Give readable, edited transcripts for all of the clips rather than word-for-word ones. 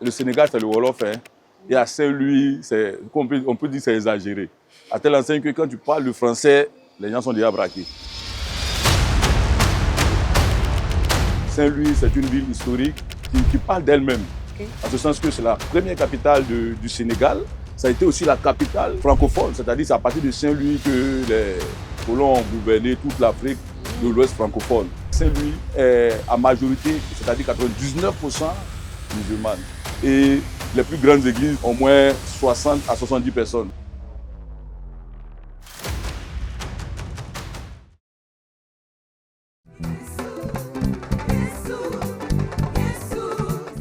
Le Sénégal, c'est le Wolof. Hein. Et à Saint-Louis, on peut dire que c'est exagéré. À telle enseigne que quand tu parles le français, les gens sont déjà braqués. Saint-Louis, c'est une ville historique qui parle d'elle-même. En ce sens que c'est la première capitale du Sénégal. Ça a été aussi la capitale francophone. C'est-à-dire c'est à partir de Saint-Louis que les colons ont gouverné toute l'Afrique de l'Ouest francophone. Saint-Louis est à majorité, c'est-à-dire 99% musulmane. Et les plus grandes églises ont au moins 60 à 70 personnes.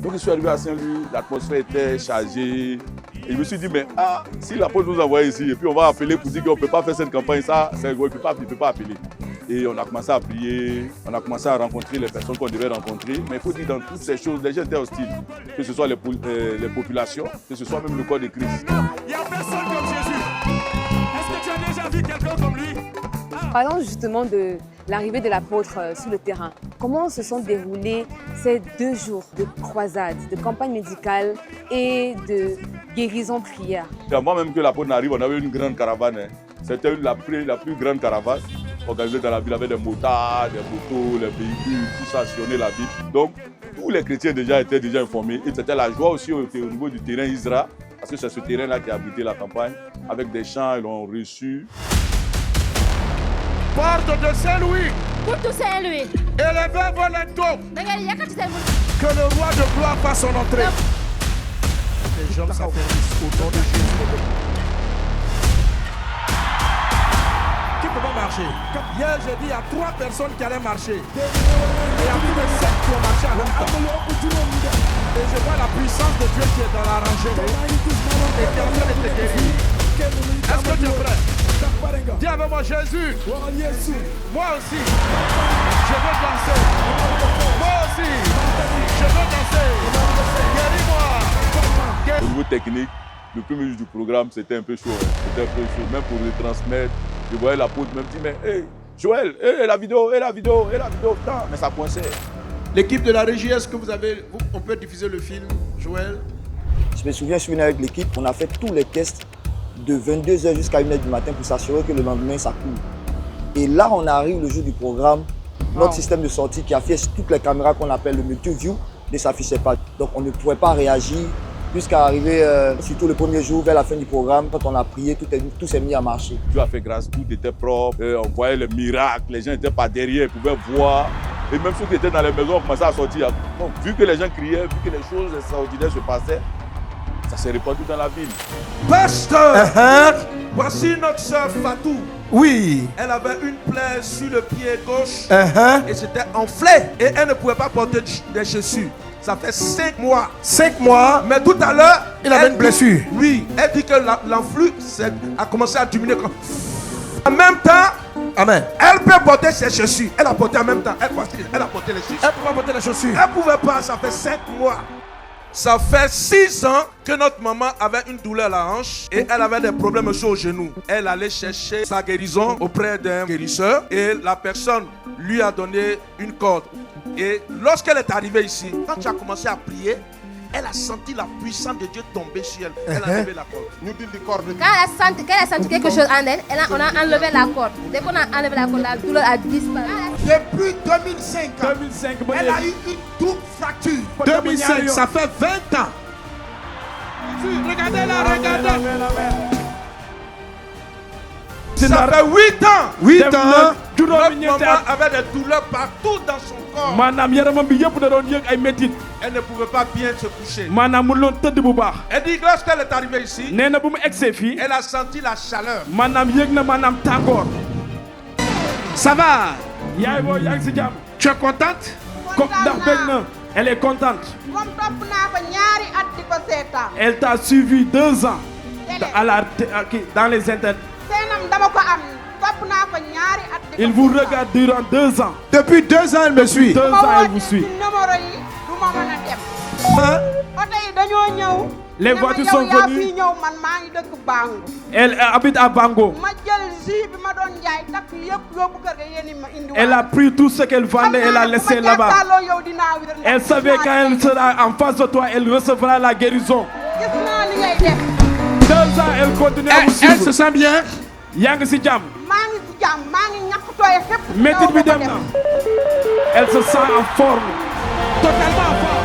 Donc je suis arrivé à Saint-Louis, l'atmosphère était chargée. Et je me suis dit, mais si l'apôtre nous envoie ici, et puis on va appeler pour dire qu'on ne peut pas faire cette campagne, ça, il ne peut pas appeler. Et on a commencé à prier, on a commencé à rencontrer les personnes qu'on devait rencontrer. Mais il faut dire, dans toutes ces choses, les gens étaient hostiles. Que ce soit les populations, que ce soit même le corps de Christ. Il n'y a personne comme Jésus. Est-ce que tu as déjà vu quelqu'un comme lui? Parlons justement de l'arrivée de l'apôtre sur le terrain. Comment se sont déroulés ces 2 jours de croisade, de campagne médicale et de guérison-prière? Avant même que l'apôtre n'arrive, on avait une grande caravane. Hein. C'était la plus grande caravane organisée dans la ville avec des motards, des motos, les véhicules, tout ça sillonnait la ville. Donc, tous les chrétiens étaient déjà informés. Et c'était la joie aussi au niveau du terrain Isra, parce que c'est ce terrain-là qui a abrité la campagne. Avec des chants, ils l'ont reçu. Porte de Saint-Louis. Porte Saint-Louis. Élevez vos lenteaux. Que le roi de gloire fasse son entrée. Les gens s'affaiblissent au nom de Jésus. Qui ne peut pas marcher? Hier, j'ai dit à 3 personnes qui allaient marcher. Et il y a plus de 7 qui ont marché en même temps. Et je vois la puissance de Dieu qui est dans la rangée. Et qui est en train de te guérir. Est-ce que tu es prêt? Dis avec moi, Jésus. Moi aussi, je veux danser. Moi aussi, je veux danser. Guéris-moi. Au niveau technique, le premier jour du programme, c'était un peu chaud. Hein. C'était un peu chaud, même pour le transmettre. Je voyais l'apôtre même dire, mais hey, Joël, la vidéo, putain, mais ça coinçait. L'équipe de la régie, est-ce que on peut diffuser le film, Joël? Je me souviens, je suis venu avec l'équipe, on a fait tous les tests de 22h jusqu'à 1h du matin pour s'assurer que le lendemain, ça coule. Et là, on arrive le jour du programme, notre système de sortie qui affiche toutes les caméras qu'on appelle le multi-view ne s'affichait pas. Donc on ne pouvait pas réagir jusqu'à arriver, surtout le premier jour, vers la fin du programme, quand on a prié, tout s'est mis à marcher. Dieu a fait grâce, tout était propre, on voyait les miracles, les gens n'étaient pas derrière, ils pouvaient voir. Et même ceux qui étaient dans les maisons commençaient à sortir. Donc, vu que les gens criaient, vu que les choses extraordinaires se passaient, ça s'est répandu dans la ville. Pasteur, voici notre sœur Fatou. Oui. Elle avait une plaie sur le pied gauche et c'était enflé. Et elle ne pouvait pas porter des chaussures. Ça fait 5 mois. 5 mois. Mais tout à l'heure, il avait une blessure. Oui, elle dit que l'enflux a commencé à diminuer. En même temps, amen, elle peut porter ses chaussures. Elle a porté en même temps. Elle a porté les chaussures. Elle peut pas porter les chaussures. Elle ne pouvait pas, ça fait 5 mois. Ça fait 6 ans que notre maman avait une douleur à la hanche et elle avait des problèmes aussi au genou. Elle allait chercher sa guérison auprès d'un guérisseur et la personne lui a donné une corde. Et lorsqu'elle est arrivée ici, quand tu as commencé à prier, elle a senti la puissance de Dieu tomber sur elle. Elle a enlevé la corde. Nous disons des cordes. Quand elle a senti quelque chose en elle, on a enlevé la corde. Dès qu'on a enlevé la corde, la douleur a disparu. Depuis 2005, elle a eu une double fracture. 2005, ça fait 20 ans. Regardez-la, regardez. Ça fait 8 ans. 8 ans. Notre maman avait des douleurs partout dans son corps. Elle ne pouvait pas bien se coucher. Elle dit lorsqu'elle est arrivée ici, elle a senti la chaleur. Ça va? Tu es contente? Elle est contente. Elle t'a suivi 2 ans dans les internets. Il vous regarde durant 2 ans. Depuis 2 ans, elle me suit. 2 ans, elle vous suit. Les voitures sont venues. Elle habite à Bango. Elle a pris tout ce qu'elle vendait, elle a laissé là-bas. Elle savait quand elle sera en face de toi, elle recevra la guérison. 2 ans, elle continue à vous suivre. Elle se sent bien. Yang si jam. Métit bi dem na. Elle se sent en forme. Totalement en forme.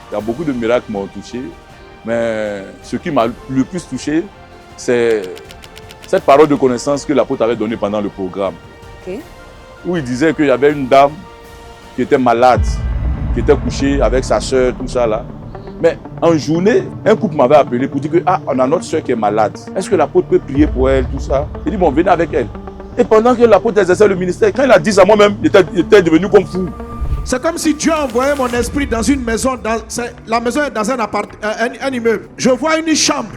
Il y a beaucoup de miracles qui m'ont touché, mais ce qui m'a le plus touché, c'est cette parole de connaissance que l'apôtre avait donnée pendant le programme. Ok. Où il disait qu'il y avait une dame qui était malade, qui était couchée avec sa soeur, tout ça là. Mais en journée, un couple m'avait appelé pour dire que on a notre soeur qui est malade. Est-ce que l'apôtre peut prier pour elle, tout ça? Il dit bon, venez avec elle. Et pendant que l'apôtre exerçait le ministère, quand il a dit ça, moi-même, il était devenu comme fou. C'est comme si Dieu envoyait mon esprit dans une maison. La maison est dans un immeuble. Je vois une chambre.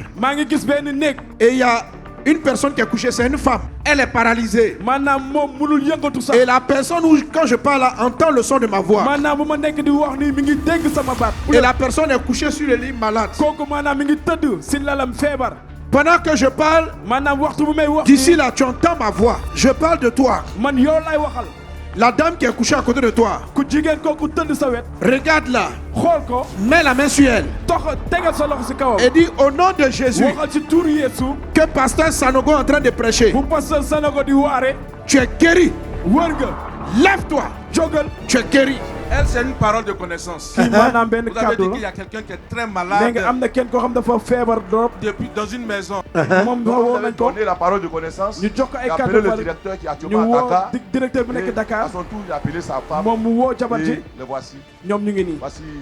Et il y a une personne qui est couchée, c'est une femme. Elle est paralysée. Et la personne où, quand je parle, entend le son de ma voix. Et la personne est couchée sur le lit malade. Pendant que je parle, d'ici là, tu entends ma voix. Je parle de toi. La dame qui est couchée à côté de toi, regarde-la, mets la main sur elle et dis au nom de Jésus que pasteur Sanogo est en train de prêcher. Tu es guéri. Lève-toi. Tu es guéri. Elle, c'est une parole de connaissance. Vous avez dit qu'il y a quelqu'un qui est très malade depuis dans une maison. Vous avez donné la parole de connaissance. Il a appelé le directeur qui est actuellement à Dakar. À son tour, il a appelé sa femme. Et le voici.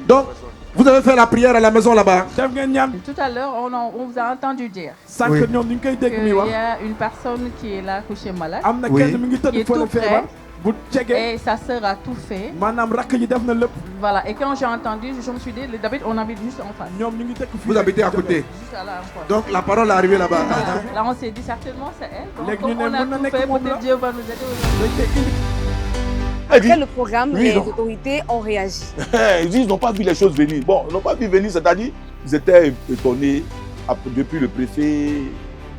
Donc, vous avez fait la prière à la maison là-bas. Tout à l'heure, on vous a entendu dire qu'il y a une personne qui est là couchée malade, qui est tout près. Et sa sœur a tout fait. Voilà. Et quand j'ai entendu, je me suis dit, David, on habite juste en face. Vous habitez à côté. Donc la parole est arrivée là-bas. Voilà. Là, on s'est dit certainement c'est elle. Donc, on a tout fait, peut-être Dieu va nous aider aujourd'hui. Après le programme, les autorités ont réagi. Ils disent qu'ils n'ont pas vu les choses venir. Bon, ils n'ont pas vu venir, c'est-à-dire ils étaient étonnés depuis le préfet,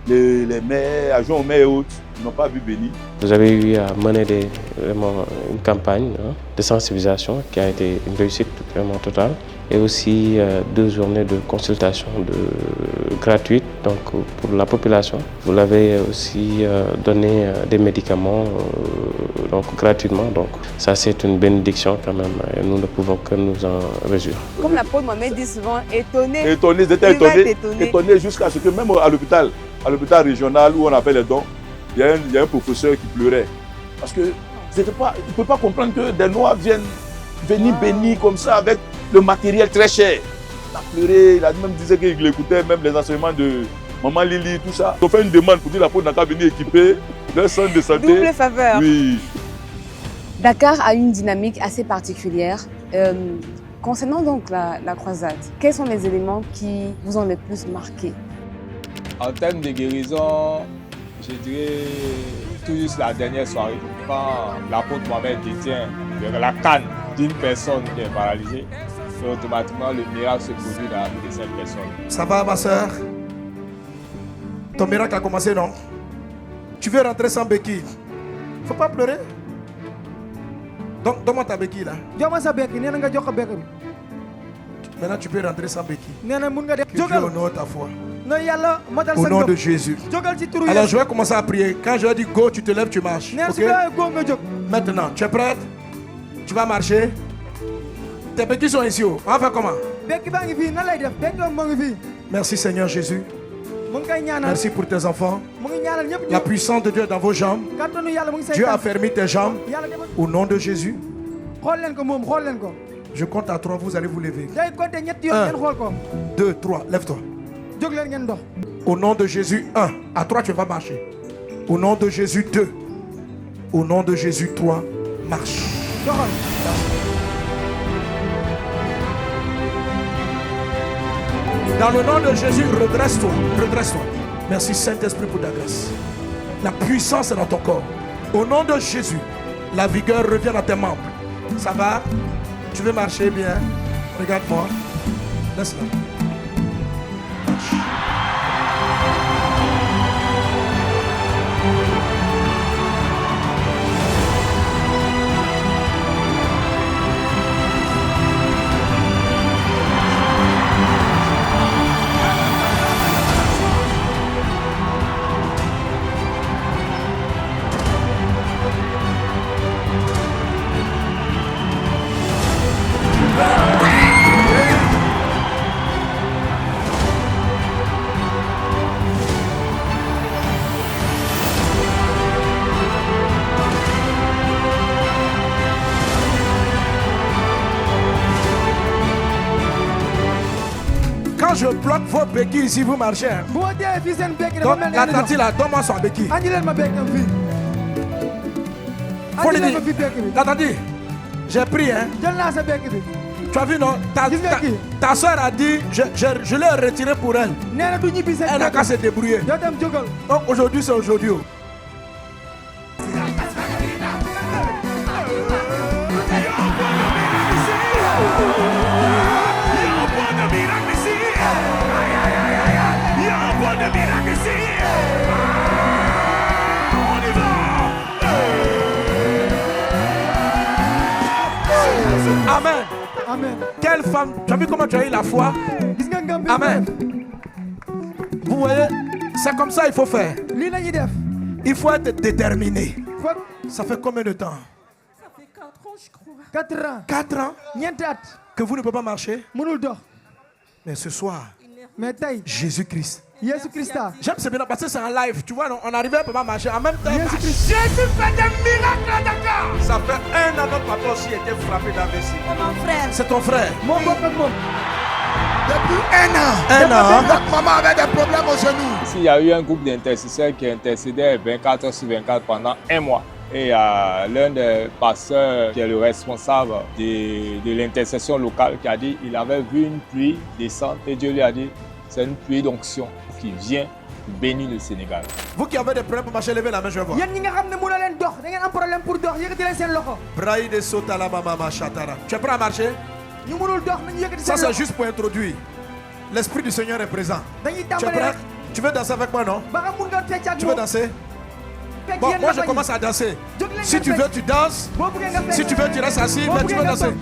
les maires, agents au maire et autres. Ils n'ont pas vu venir. Vous avez eu à mener vraiment une campagne de sensibilisation qui a été une réussite vraiment totale. Et aussi 2 journées de consultation gratuites donc, pour la population. Vous l'avez aussi donné des médicaments donc, gratuitement. Donc ça c'est une bénédiction quand même. Et nous ne pouvons que nous en réjouir. Comme l'apôtre Mohamed dit souvent, étonné. Étonné, ils étaient étonnés jusqu'à ce que même à l'hôpital régional où on appelle les dons, il y a un professeur qui pleurait. Parce que il ne peut pas comprendre que des Noirs viennent venir bénir comme ça avec le matériel très cher. Il a pleuré, il a même dit qu'il écoutait même les enseignements de Maman Lily, tout ça. Ils ont fait une demande pour dire l'apôtre n'a qu'à venir équiper leur centre de santé. Double faveur. Oui. Dakar a une dynamique assez particulière. Concernant donc la croisade, quels sont les éléments qui vous ont le plus marqué? En termes de guérison, je dirais tout juste la dernière soirée, quand l'apôtre Mohamed détient la canne d'une personne qui est paralysée, et automatiquement le miracle se produit dans la vie de cette personne. Ça va ma soeur? Ton miracle a commencé, non? Tu veux rentrer sans béquille? Faut pas pleurer. Donc, donne-moi ta béquille là. Maintenant tu peux rentrer sans béquille. Que Dieu honore ta foi. Au nom de Jésus. Alors je vais commencer à prier. Quand je vais dire go, tu te lèves, tu marches. Okay? Maintenant, tu es prête? Tu vas marcher. Tes béquilles sont ici. On va faire comment? Merci Seigneur Jésus. Merci pour tes enfants. La puissance de Dieu est dans vos jambes. Dieu a fermé tes jambes. Au nom de Jésus. Je compte à 3, vous allez vous lever. 1, 2, 3, lève-toi. Au nom de Jésus, 1. À 3, tu vas marcher. Au nom de Jésus, 2. Au nom de Jésus, 3. Marche. Dans le nom de Jésus, redresse-toi. Redresse-toi. Merci Saint-Esprit pour ta grâce. La puissance est dans ton corps. Au nom de Jésus, la vigueur revient à tes membres. Ça va? Tu veux marcher bien? Regarde-moi. Laisse-la. Marche. Quand je bloque vos béquilles ici, vous marchez. Hein? Donc, la tati là, donne-moi son béquille. Faut lui dire. La tati, j'ai pris, hein. Tu as vu, non? Ta soeur a dit, je l'ai retiré pour elle. Elle n'a qu'à se débrouiller. Donc, aujourd'hui, c'est aujourd'hui. Amen. Amen. Quelle femme, tu as vu comment tu as eu la foi? Amen. Vous voyez, c'est comme ça qu'il faut faire. Il faut être déterminé. Ça fait combien de temps? Ça fait 4 ans, je crois. 4 ans? Que vous ne pouvez pas marcher? Mais ce soir, Jésus-Christ. J'aime ce bien parce que c'est en live, tu vois, on n'arrivait pas à marcher en même temps. Jésus fait des miracles à Dakar. Ça fait 1 an notre papa aussi était frappé d'AVC. C'est mon frère. C'est ton frère. Depuis 1 an, notre maman avait des problèmes aux genoux. Ici, il y a eu un groupe d'intercesseurs qui intercédait 24 heures sur 24 pendant 1 mois. Et il y a l'un des pasteurs qui est le responsable de l'intercession locale qui a dit qu'il avait vu une pluie descendre et Dieu lui a dit c'est une pluie d'onction qui vient bénir le Sénégal. Vous qui avez des problèmes pour marcher, levez la main, je vais voir. Tu es prêt à marcher? Ça c'est juste pour introduire. L'Esprit du Seigneur est présent. Tu es prêt? Tu veux danser avec moi, non? Tu veux danser? Bon, moi je commence à danser. Si tu veux, tu danses. Si tu veux, tu restes assis, mais tu veux danser.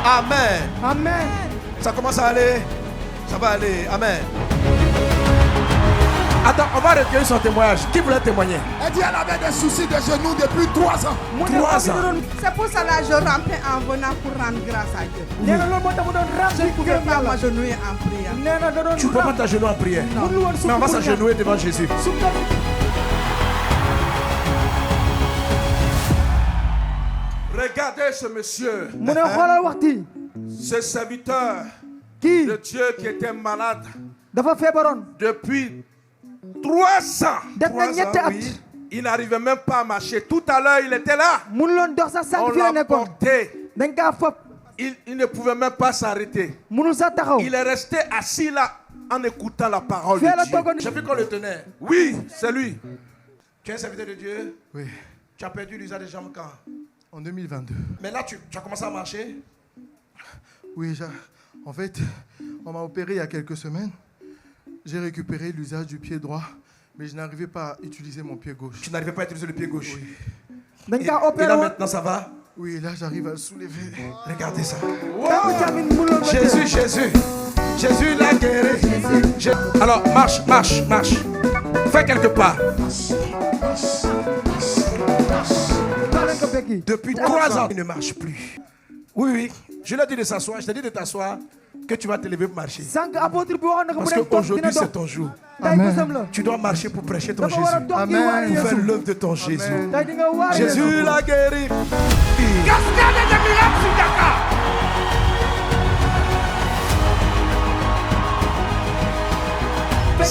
Amen. Amen. Ça commence à aller. Ça va aller. Amen. Attends, on va recueillir son témoignage. Qui voulait témoigner? Elle dit qu'elle avait des soucis de genoux depuis 3 ans. 3 ans. C'est pour ça que je rampais en venant pour rendre grâce à Dieu. Je ne pouvais pas m'agenouiller en prière. Tu ne peux pas t'agenouiller en prière. Non. Mais on va s'agenouiller devant Jésus. Regardez ce monsieur. Ce serviteur de Dieu qui était malade depuis 3 ans. Oui. Il n'arrivait même pas à marcher. Tout à l'heure, il était là. On l'a porté. Il ne pouvait même pas s'arrêter. Il est resté assis là en écoutant la parole de Dieu. J'ai vu qu'on le tenait. Oui, c'est lui. Tu es un serviteur de Dieu? Oui. Tu as perdu l'usage des jambes quand? En 2022. Mais là, tu as commencé à marcher? Oui, en fait, on m'a opéré il y a quelques semaines. J'ai récupéré l'usage du pied droit, mais je n'arrivais pas à utiliser mon pied gauche. Tu n'arrivais pas à utiliser le pied gauche? Oui. Et là, maintenant, ça va? Oui, là, j'arrive à le soulever. Regardez ça. Wow. Jésus, Jésus. Jésus l'a guéri. Alors, marche, marche, marche. Fais quelques pas. Depuis 3 ans, il ne marche plus. Oui, oui. Je lui ai dit de s'asseoir. Je t'ai dit de t'asseoir, que tu vas te lever pour marcher. Parce qu'aujourd'hui, c'est ton jour. Amen. Tu dois marcher pour prêcher ton Jésus. Amen. Pour faire l'œuvre de ton Jésus. Amen. Jésus l'a guéri. Cascade de miracles sur Dakar.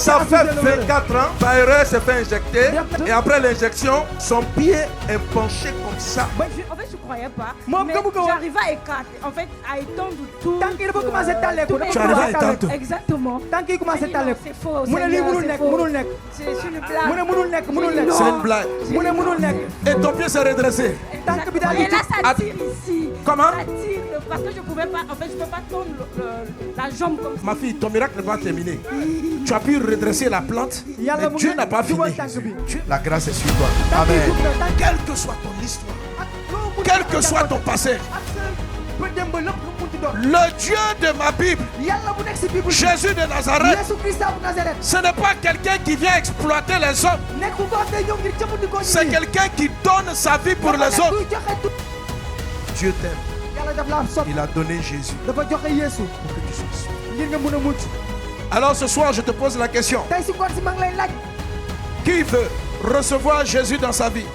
Ça fait 24 ans, Bayré s'est fait injecter et après l'injection, son pied est penché comme ça. En fait, je ne croyais pas. Mais j'arrivais à écarter, en fait, à étendre tout. Tant qu'il commence à t'aller, tu arrives à étendre. Exactement. Tant qu'il commence à t'aller. C'est faux. C'est une blague. C'est une blague. Et ton pied s'est redressé. Et là, ça tire ici. Comment? Ça tire parce que je ne pouvais pas, en fait, je ne peux pas tendre la jambe comme ça. Ma fille, ton miracle va terminer. Tu as pu redresser la plante, mais Dieu n'a pas fini. La grâce est sur toi. Amen. Quelle que soit ton histoire, quel que soit ton passé, le Dieu de ma Bible, Jésus de Nazareth, ce n'est pas quelqu'un qui vient exploiter les hommes. C'est quelqu'un qui donne sa vie pour les autres. Dieu t'aime. Il a donné Jésus pour que tu sois. Alors ce soir, je te pose la question. Qui veut recevoir Jésus dans sa vie?